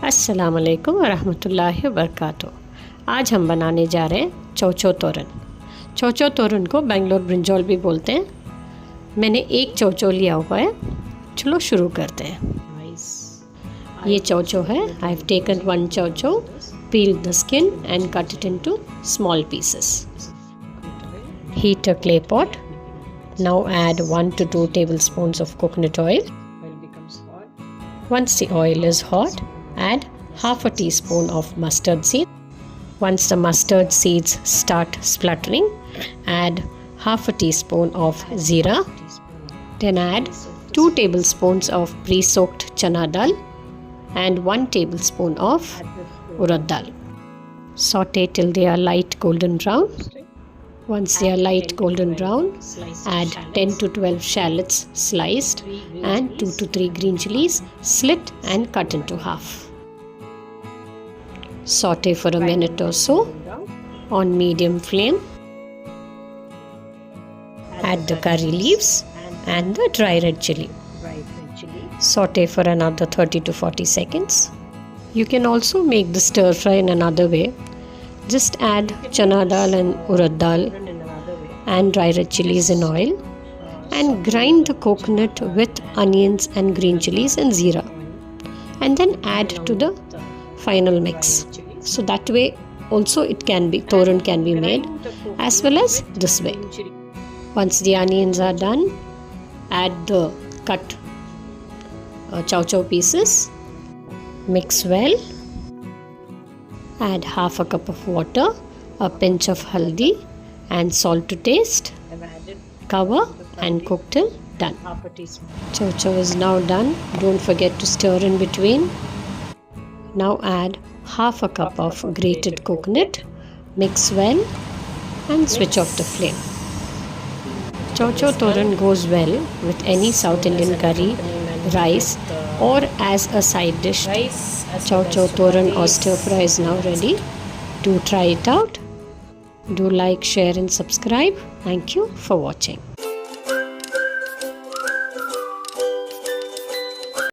अस्सलाम वालेकुम व रहमतुल्लाहि व बरकातुहू। आज हम बनाने जा रहे हैं चौ चौ तोरन। चौ चौ तोरन को बेंगलोर ब्रिंजल भी बोलते हैं। मैंने एक चौ चौ लिया हुआ है। चलो शुरू करते हैं। ये चौ चौ है। आई हैव टेकन वन चौ चौ, peeled the skin and cut it into small pieces. Heat a clay pot. Now add 1 to 2 tablespoons of coconut oil. Once the oil is hot, add half a teaspoon of mustard seed. Once the mustard seeds start spluttering, add half a teaspoon of zeera. Then add 2 tablespoons of pre-soaked chana dal and 1 tablespoon of urad dal. Saute till they are light golden brown. Once they are light golden brown, add 10 to 12 shallots sliced and 2 to 3 green chillies slit and cut into half. Saute for a minute or so on medium flame. Add the curry leaves and the dry red chilli. Saute for another 30 to 40 seconds. You can also make the stir fry in another way. Just add chana dal and urad dal and dry red chillies in oil and grind the coconut with onions and green chillies and zeera, and then add to the final mix. So that way also toran can be made as well as this way. Once the onions are done, add the cut chow chow pieces. Mix well. Add half a cup of water, a pinch of haldi and salt to taste. Cover and cook till done. Chow chow is now done. Don't forget to stir in between. Now add half a cup of grated coconut. Mix well and switch off the flame. Chow chow toran goes well with any South Indian curry, rice or as a side dish. Chow chow toran or stir fry is now ready. Do try it out. Do like, share and subscribe. Thank you for watching.